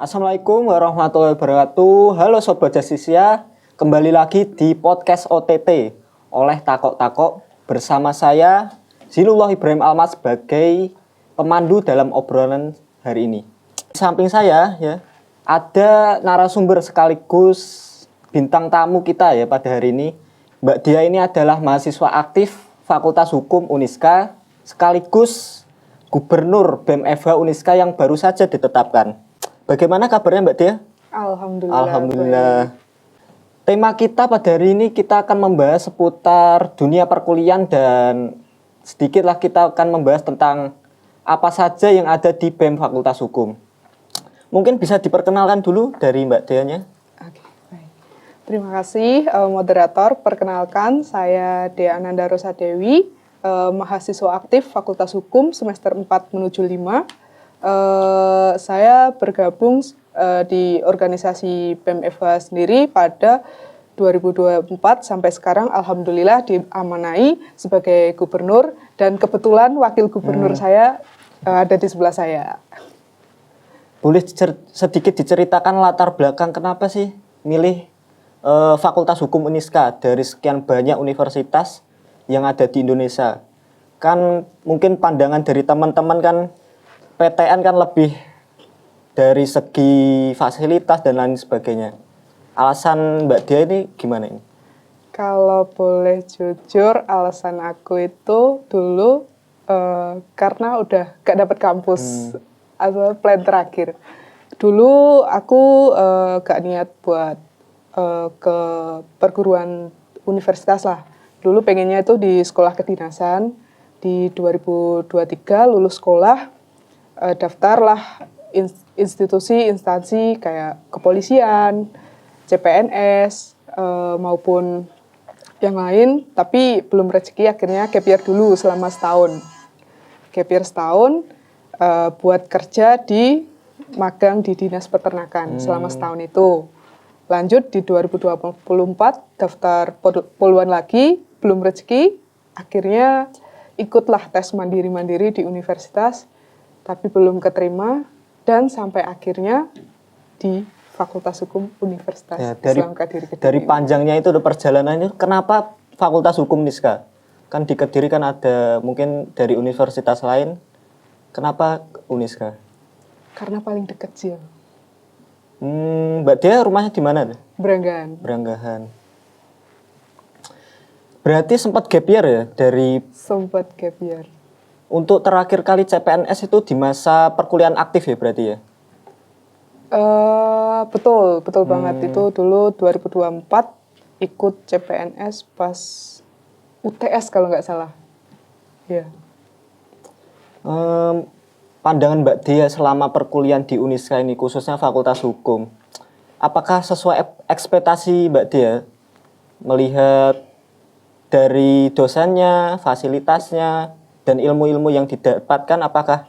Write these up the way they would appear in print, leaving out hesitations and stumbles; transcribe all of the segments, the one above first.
Assalamualaikum warahmatullahi wabarakatuh. Halo Sobat Justisia, kembali lagi di podcast OTT oleh Takok-Takok bersama saya Zilullah Ibrahim Almas sebagai pemandu dalam obrolan hari ini. Di samping saya ya ada narasumber sekaligus bintang tamu kita ya pada hari ini. Mbak Dia ini adalah mahasiswa aktif Fakultas Hukum Uniska sekaligus Gubernur BEM FH Uniska yang baru saja ditetapkan. Bagaimana kabarnya Mbak Dia? Alhamdulillah. Tema kita pada hari ini kita akan membahas seputar dunia perkuliahan dan sedikitlah kita akan membahas tentang apa saja yang ada di BEM Fakultas Hukum. Mungkin bisa diperkenalkan dulu dari Mbak Dea-nya. Oke, baik. Terima kasih moderator. Perkenalkan, saya Dea Ananda Rosa Dewi, mahasiswa aktif Fakultas Hukum semester 4 menuju 5. Saya bergabung di organisasi BEM FH sendiri pada 2024 sampai sekarang alhamdulillah diamanai sebagai gubernur dan kebetulan wakil gubernur saya ada di sebelah saya. Boleh sedikit diceritakan latar belakang kenapa sih milih Fakultas Hukum Uniska dari sekian banyak universitas yang ada di Indonesia? Kan mungkin pandangan dari teman-teman kan PTN kan lebih dari segi fasilitas dan lain sebagainya. Alasan Mbak Dia ini gimana ini? Kalau boleh jujur, alasan aku itu dulu karena udah gak dapet kampus atau plan terakhir. Dulu aku gak niat buat ke perguruan universitas lah. Dulu pengennya itu di sekolah kedinasan. Di 2023 lulus sekolah, daftarlah institusi, instansi kayak kepolisian, CPNS, maupun yang lain, tapi belum rezeki akhirnya gap year dulu selama setahun. Gap year setahun buat kerja di magang di Dinas Peternakan selama setahun itu. Lanjut di 2024 daftar poluan lagi, belum rezeki, akhirnya ikutlah tes mandiri-mandiri di universitas, tapi belum keterima, dan sampai akhirnya di Fakultas Hukum Universitas Ya, Islam Kediri. Dari panjangnya itu perjalanannya, kenapa Fakultas Hukum Uniska? Kan di Kediri kan ada mungkin dari universitas lain, kenapa Uniska? Karena paling dekat sih. Mbak Dia rumahnya di mana? Beranggahan. Beranggahan. Berarti sempat gap year ya dari Sempat gap year. untuk terakhir kali CPNS itu di masa perkuliahan aktif ya berarti ya? Betul banget. Itu dulu 2024 ikut CPNS pas UTS kalau nggak salah. Ya. Pandangan Mbak Dia selama perkuliahan di Uniska ini khususnya Fakultas Hukum, apakah sesuai ekspektasi Mbak Dia melihat dari dosennya, fasilitasnya, dan ilmu-ilmu yang didapatkan apakah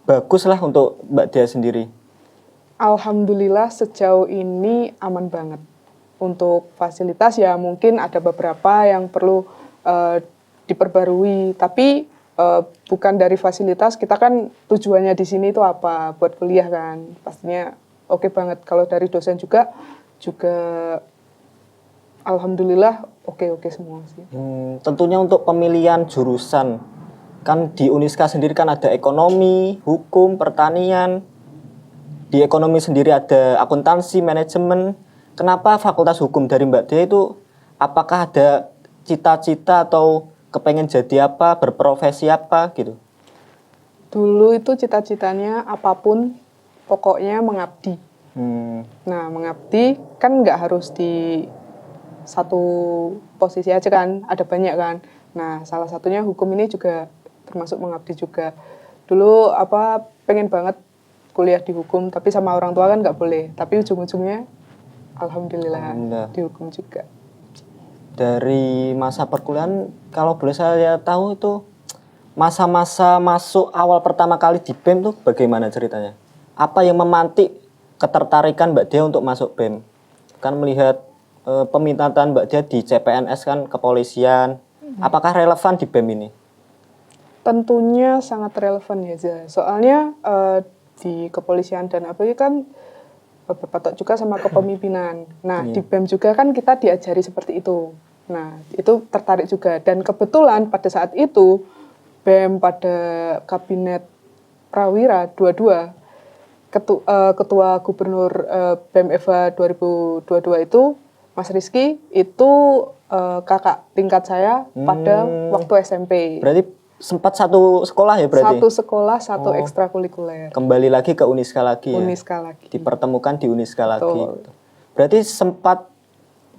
bagus lah untuk Mbak Dia sendiri? Alhamdulillah sejauh ini aman banget. Untuk fasilitas ya mungkin ada beberapa yang perlu diperbarui, tapi bukan dari fasilitas. Kita kan tujuannya di sini itu apa? Buat kuliah kan. Pastinya oke banget. Kalau dari dosen juga alhamdulillah oke semua sih. Tentunya untuk pemilihan jurusan, kan di Uniska sendiri kan ada ekonomi, hukum, pertanian. Di ekonomi sendiri ada akuntansi, manajemen. Kenapa Fakultas Hukum dari Mbak Dia itu, apakah ada cita-cita atau kepengen jadi apa, berprofesi apa gitu? Dulu itu cita-citanya apapun, pokoknya mengabdi. Nah, mengabdi kan nggak harus di satu posisi aja kan, ada banyak kan. Nah, salah satunya hukum ini juga termasuk mengabdi juga. Dulu pengen banget kuliah di hukum, tapi sama orang tua kan nggak boleh. Tapi ujung-ujungnya alhamdulillah di hukum juga. Dari masa perkuliahan, kalau boleh saya tahu itu masa-masa masuk awal pertama kali di BEM tuh bagaimana ceritanya? Apa yang memantik ketertarikan Mbak Dia untuk masuk BEM? Kan melihat peminatan Mbak Dia di CPNS kan kepolisian. Apakah relevan di BEM ini? Tentunya sangat relevan ya, Zah. Soalnya di kepolisian dan API kan berpatok juga sama kepemimpinan. Nah, di BEM juga kan kita diajari seperti itu. Nah, itu tertarik juga. Dan kebetulan pada saat itu, BEM pada Kabinet Prawira 22, Ketua Gubernur BEM Eva 2022 itu, Mas Rizky, itu kakak tingkat saya pada waktu SMP. Berarti sempat satu sekolah ya berarti? Satu sekolah, satu ekstrakurikuler. Kembali lagi ke Uniska lagi ya? Uniska lagi. Dipertemukan di Uniska lagi. Betul. Berarti sempat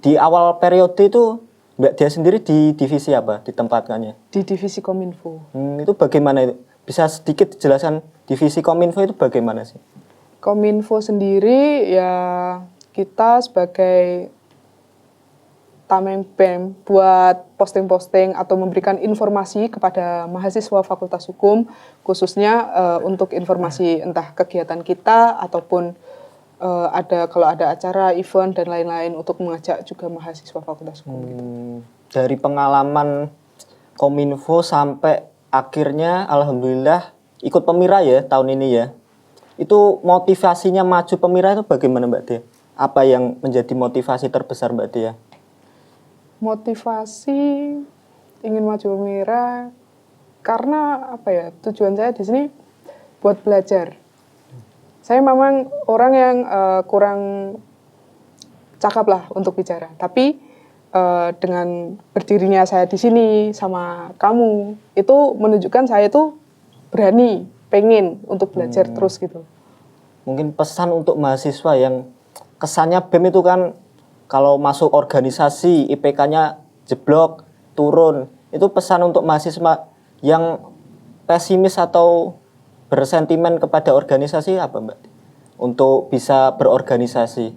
di awal periode itu Mbak Dia sendiri di divisi apa ditempatkannya? Di divisi Kominfo. Itu bagaimana itu? Bisa sedikit dijelaskan divisi Kominfo itu bagaimana sih? Kominfo sendiri ya kita sebagai tameng BEM buat posting-posting atau memberikan informasi kepada mahasiswa Fakultas Hukum, khususnya untuk informasi entah kegiatan kita ataupun kalau ada acara, event dan lain-lain untuk mengajak juga mahasiswa Fakultas Hukum. Gitu. Dari pengalaman Kominfo sampai akhirnya alhamdulillah ikut Pemira ya tahun ini ya. Itu motivasinya maju Pemira itu bagaimana Mbak Dia? Apa yang menjadi motivasi terbesar Mbak Dia? Motivasi ingin maju Pemira karena apa ya, tujuan saya di sini buat belajar. Saya memang orang yang kurang cakap lah untuk bicara, tapi dengan berdirinya saya di sini sama kamu itu menunjukkan saya itu berani, pengen untuk belajar terus gitu. Mungkin pesan untuk mahasiswa yang kesannya BEM itu kan kalau masuk organisasi IPK-nya jeblok, turun. Itu pesan untuk mahasiswa yang pesimis atau bersentimen kepada organisasi apa Mbak? Untuk bisa berorganisasi.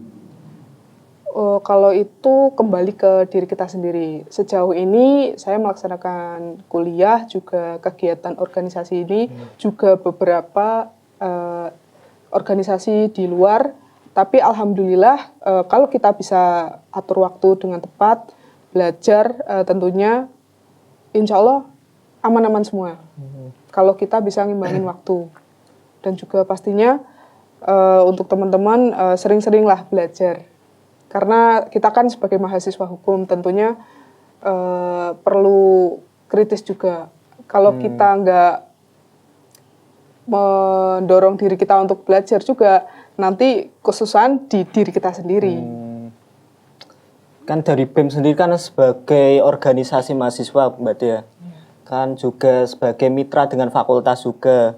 Kalau itu kembali ke diri kita sendiri. Sejauh ini saya melaksanakan kuliah, juga kegiatan organisasi ini, juga beberapa organisasi di luar. Tapi alhamdulillah kalau kita bisa atur waktu dengan tepat, belajar tentunya insya Allah aman-aman semua. Kalau kita bisa ngimbangin waktu. Dan juga pastinya untuk teman-teman sering-seringlah belajar. Karena kita kan sebagai mahasiswa hukum tentunya perlu kritis juga. Kalau kita nggak mendorong diri kita untuk belajar juga, nanti kesusahan di diri kita sendiri. Kan dari BEM sendiri kan sebagai organisasi mahasiswa Mbak Dia. Kan juga sebagai mitra dengan fakultas juga.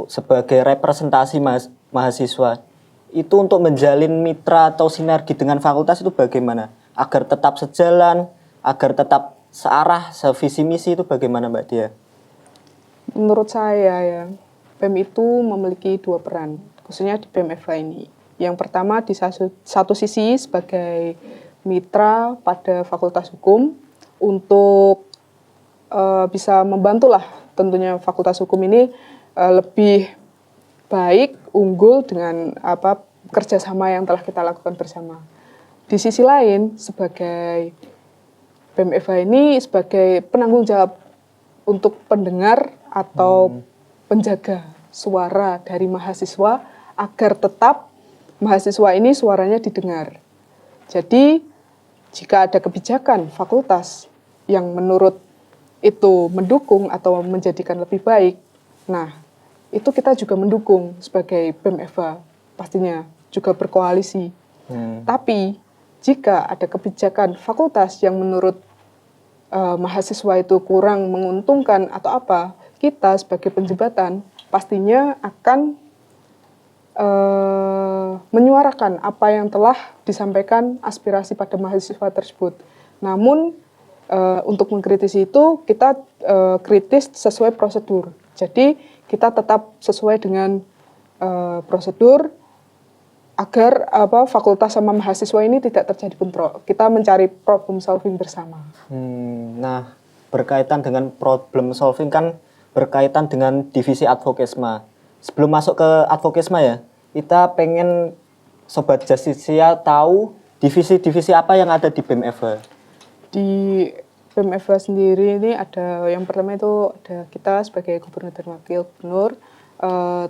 Sebagai representasi mahasiswa. Itu untuk menjalin mitra atau sinergi dengan fakultas itu bagaimana? Agar tetap sejalan, agar tetap searah, sevisi misi itu bagaimana Mbak Dia? Menurut saya ya, BEM itu memiliki dua peran, khususnya di BEM FH ini. Yang pertama di satu sisi sebagai mitra pada Fakultas Hukum untuk bisa membantulah tentunya Fakultas Hukum ini lebih baik, unggul dengan kerjasama yang telah kita lakukan bersama. Di sisi lain sebagai BEM FH ini sebagai penanggung jawab untuk pendengar atau penjaga suara dari mahasiswa agar tetap mahasiswa ini suaranya didengar. Jadi, jika ada kebijakan fakultas yang menurut itu mendukung atau menjadikan lebih baik, nah, itu kita juga mendukung sebagai BEM FH, pastinya juga berkoalisi. Tapi, jika ada kebijakan fakultas yang menurut mahasiswa itu kurang menguntungkan atau apa, kita sebagai penjembatan pastinya akan menyuarakan apa yang telah disampaikan aspirasi pada mahasiswa tersebut. Namun untuk mengkritisi itu kita kritis sesuai prosedur. Jadi kita tetap sesuai dengan prosedur agar fakultas sama mahasiswa ini tidak terjadi bentrok. Kita mencari problem solving bersama. Nah, berkaitan dengan problem solving kan berkaitan dengan divisi advokesma. Sebelum masuk ke advokesma ya, kita pengen Sobat Justisia tahu divisi-divisi apa yang ada di BEM FH. Di BEM-FH sendiri ini ada yang pertama itu ada kita sebagai gubernur dan wakil gubernur,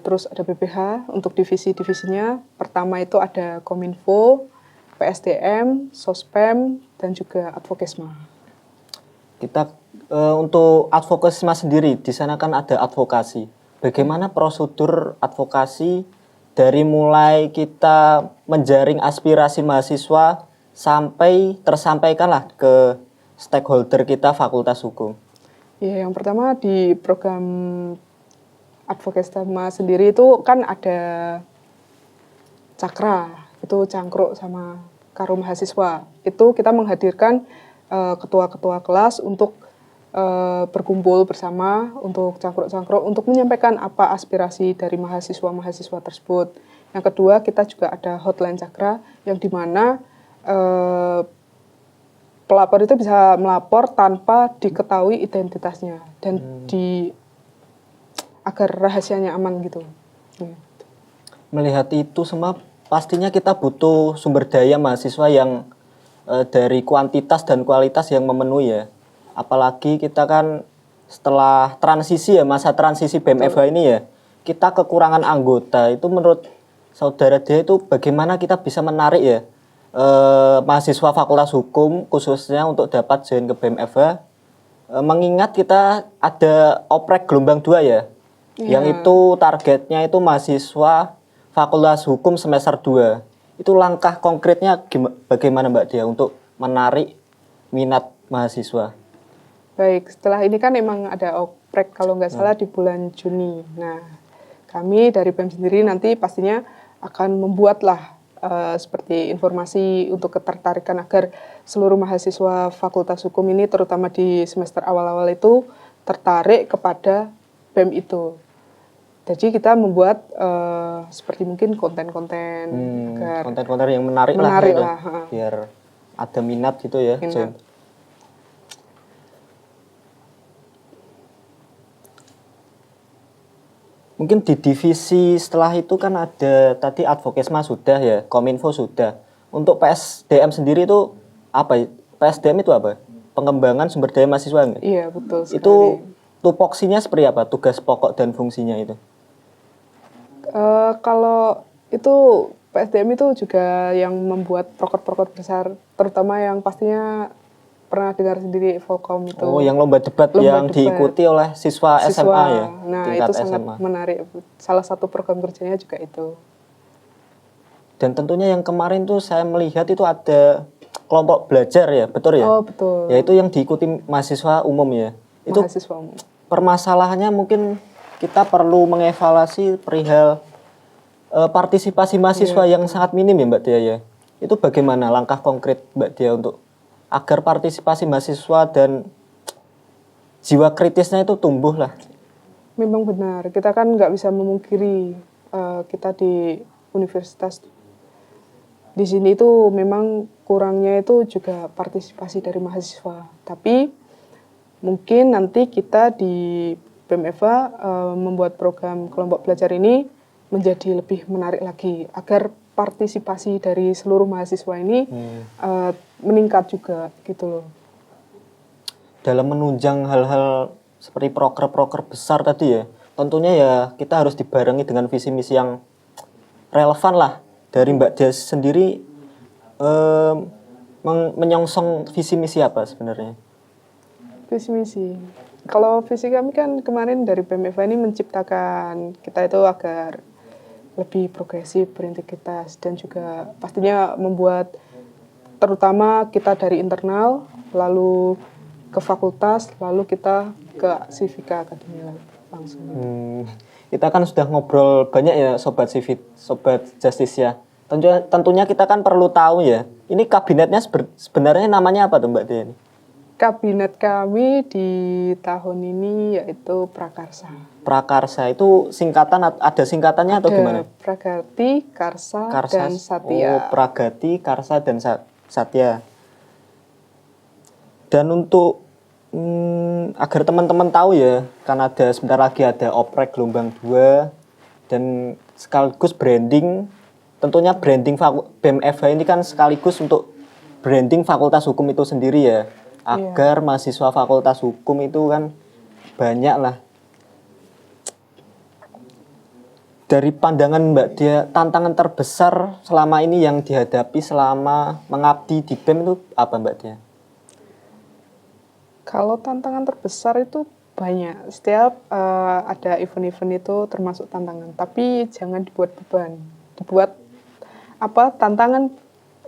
terus ada BPH untuk divisi-divisinya. Pertama itu ada Kominfo, PSDM, Sospem, dan juga Advokesma. Kita untuk Advokesma sendiri, di sana kan ada advokasi. Bagaimana prosedur advokasi dari mulai kita menjaring aspirasi mahasiswa sampai tersampaikanlah ke stakeholder kita Fakultas Hukum? Ya, yang pertama di program Advokesma sendiri itu kan ada cakra, itu cangkruk sama karum mahasiswa. Itu kita menghadirkan ketua-ketua kelas untuk berkumpul bersama untuk cangkruk-cangkruk untuk menyampaikan apa aspirasi dari mahasiswa-mahasiswa tersebut. Yang kedua, kita juga ada hotline cakra yang dimana pelapor itu bisa melapor tanpa diketahui identitasnya dan agar rahasianya aman gitu. Melihat itu semua, pastinya kita butuh sumber daya mahasiswa yang dari kuantitas dan kualitas yang memenuhi ya. Apalagi kita kan setelah transisi ya, masa transisi BEM-FH ini ya, kita kekurangan anggota. Itu menurut saudara dia itu bagaimana kita bisa menarik ya mahasiswa Fakultas Hukum khususnya untuk dapat join ke BEM-FH, mengingat kita ada oprek gelombang 2 ya, yang itu targetnya itu mahasiswa Fakultas Hukum semester 2. Itu langkah konkretnya bagaimana Mbak Dia untuk menarik minat mahasiswa? Baik, setelah ini kan emang ada oprek kalau nggak salah di bulan Juni. Nah, kami dari BEM sendiri nanti pastinya akan membuatlah seperti informasi untuk ketertarikan agar seluruh mahasiswa Fakultas Hukum ini terutama di semester awal-awal itu tertarik kepada BEM itu. Jadi kita membuat seperti mungkin konten-konten agar konten-konten yang menarik lah, biar ada minat gitu ya. Minat. Mungkin di divisi setelah itu kan ada tadi Advokesma sudah ya, Kominfo sudah. Untuk PSDM sendiri itu apa? PSDM itu apa? Pengembangan sumber daya mahasiswa enggak? Iya, betul sekali. Itu tupoksinya seperti apa? Tugas pokok dan fungsinya itu? Kalau itu PSDM itu juga yang membuat proker-proker besar, terutama yang pastinya pernah dengar sendiri Volcom itu. Oh, yang lomba debat yang diikuti oleh siswa SMA ya? Nah, itu sangat menarik. Salah satu program kerjanya juga itu. Dan tentunya yang kemarin tuh saya melihat itu ada kelompok belajar ya, betul ya? Oh, betul. Yaitu yang diikuti mahasiswa umum ya. Itu mahasiswa umum. Permasalahannya mungkin kita perlu mengevaluasi perihal partisipasi mahasiswa yang sangat minim ya Mbak Dia ya. Itu bagaimana langkah konkret Mbak Dia untuk agar partisipasi mahasiswa dan jiwa kritisnya itu tumbuh lah? Memang benar, kita kan nggak bisa memungkiri kita di universitas di sini itu memang kurangnya itu juga partisipasi dari mahasiswa. Tapi mungkin nanti kita di BEM-FH membuat program kelompok belajar ini menjadi lebih menarik lagi agar partisipasi dari seluruh mahasiswa ini meningkat juga gitu loh. Dalam menunjang hal-hal seperti proker-proker besar tadi ya, tentunya ya kita harus dibarengi dengan visi misi yang relevan lah. Dari Mbak Dia sendiri menyongsong visi misi apa sebenarnya? Visi misi. Kalau visi kami kan kemarin dari BEM-FH ini menciptakan kita itu agar lebih progresif, berintegritas, dan juga pastinya membuat terutama kita dari internal, lalu ke fakultas, lalu kita ke Civika Akademia langsung. Kita kan sudah ngobrol banyak ya Sobat Civit, Sobat Justice ya. Tentunya kita kan perlu tahu ya, ini kabinetnya sebenarnya namanya apa tuh Mbak Dia? Kabinet kami di tahun ini yaitu Prakarsa. Prakarsa itu singkatan, ada singkatannya atau gimana? Pragati, Karsa, dan Satya. Oh, Pragati, Karsa, dan Satya. Dan untuk agar teman-teman tahu ya, kan ada sebentar lagi ada oprek gelombang 2 dan sekaligus branding. Tentunya branding BEM-FH ini kan sekaligus untuk branding Fakultas Hukum itu sendiri ya. agar mahasiswa Fakultas Hukum itu kan banyak lah. Dari pandangan Mbak Dia, tantangan terbesar selama ini yang dihadapi selama mengabdi di BEM itu apa Mbak Dia? Kalau tantangan terbesar itu banyak. Setiap ada event-event itu termasuk tantangan. Tapi jangan dibuat beban. Dibuat tantangan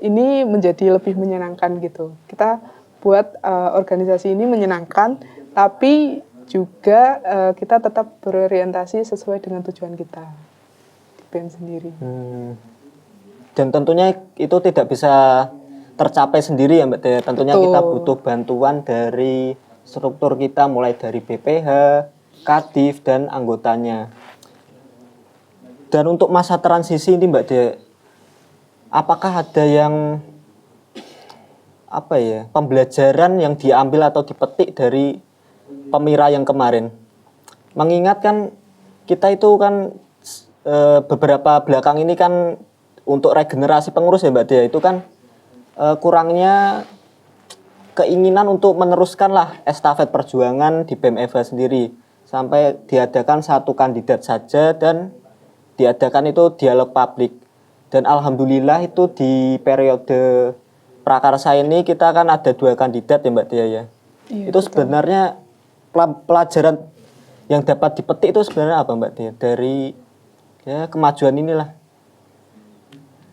ini menjadi lebih menyenangkan gitu. Kita buat organisasi ini menyenangkan, tapi juga kita tetap berorientasi sesuai dengan tujuan kita di BEM sendiri. Dan tentunya itu tidak bisa tercapai sendiri ya Mbak Dea. Tentunya kita butuh bantuan dari struktur kita, mulai dari BPH, Kadif, dan anggotanya. Dan untuk masa transisi ini Mbak Dea, apakah ada yang pembelajaran yang diambil atau dipetik dari Pemira yang kemarin? Mengingat kan kita itu kan beberapa belakang ini kan untuk regenerasi pengurus ya Mbak Dea, itu kan kurangnya keinginan untuk meneruskan lah estafet perjuangan di BEM FH sendiri, sampai diadakan satu kandidat saja dan diadakan itu dialog publik. Dan alhamdulillah itu di periode prakarsa ini kita kan ada 2 kandidat ya Mbak Dea ya. Iya, Itu sebenarnya pelajaran yang dapat dipetik itu sebenarnya apa Mbak Dea dari kemajuan inilah?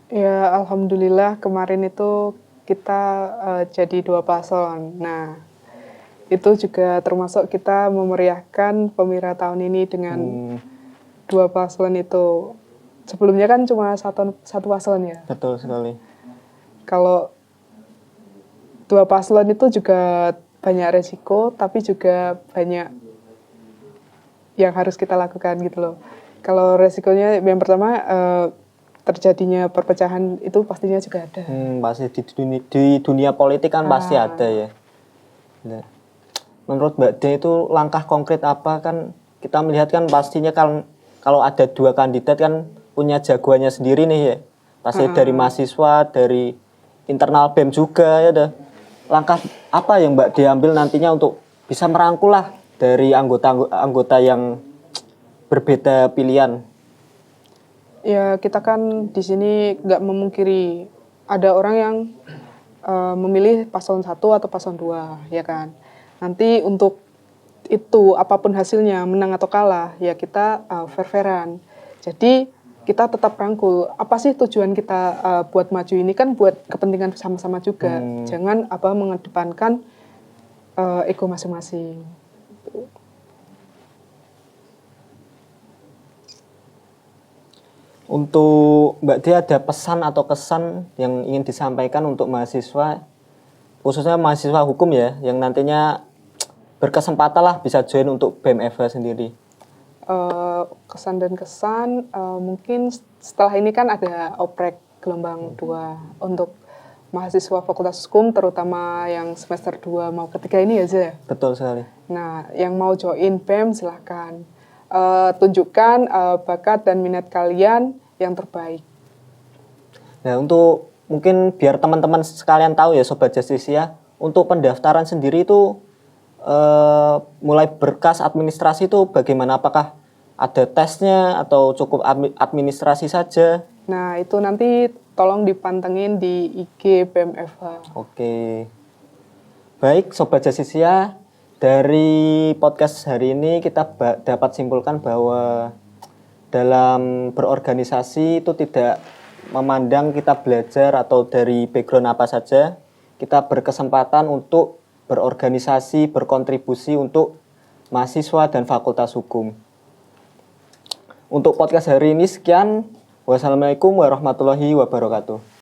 Ya, alhamdulillah kemarin itu kita jadi 2 paslon. Nah, itu juga termasuk kita memeriahkan Pemira tahun ini dengan 2 paslon itu. Sebelumnya kan cuma satu paslon ya. Betul sekali. Kalau 2 paslon itu juga banyak resiko, tapi juga banyak yang harus kita lakukan gitu loh. Kalau resikonya yang pertama terjadinya perpecahan itu pastinya juga ada. Pasti di dunia politik kan pasti ada ya. Nah, menurut Mbak De itu langkah konkret apa? Kan kita melihat kan pastinya kan kalau ada 2 kandidat kan punya jagoannya sendiri nih ya. Pasti dari mahasiswa, dari internal BEM juga ya dah. Langkah apa yang Mbak De ambil nantinya untuk bisa merangkul lah dari anggota yang berbeda pilihan? Ya, kita kan di sini nggak memungkiri ada orang yang memilih paslon 1 atau paslon 2, ya kan. Nanti untuk itu apapun hasilnya, menang atau kalah, ya kita fair-fairan. Jadi kita tetap rangkul. Apa sih tujuan kita buat maju ini kan buat kepentingan sama-sama juga. Jangan mengedepankan ego masing-masing. Untuk Mbak Dia ada pesan atau kesan yang ingin disampaikan untuk mahasiswa, khususnya mahasiswa hukum ya, yang nantinya berkesempatan lah bisa join untuk BEM FH sendiri? Kesan dan kesan, mungkin setelah ini kan ada oprek gelombang 2 untuk mahasiswa Fakultas Hukum, terutama yang semester 2 mau ketiga ini aja ya. Betul sekali. Nah, yang mau join BEM silahkan. Tunjukkan bakat dan minat kalian yang terbaik. Nah, untuk mungkin biar teman-teman sekalian tahu ya Sobat Justisia, untuk pendaftaran sendiri itu mulai berkas administrasi itu bagaimana? Apakah ada tesnya atau cukup administrasi saja? Nah, itu nanti tolong dipantengin di IG BEM FH. Oke. Baik Sobat Justisia, dari podcast hari ini kita dapat simpulkan bahwa dalam berorganisasi itu tidak memandang kita belajar atau dari background apa saja, kita berkesempatan untuk berorganisasi, berkontribusi untuk mahasiswa dan Fakultas Hukum. Untuk podcast hari ini sekian. Wassalamualaikum warahmatullahi wabarakatuh.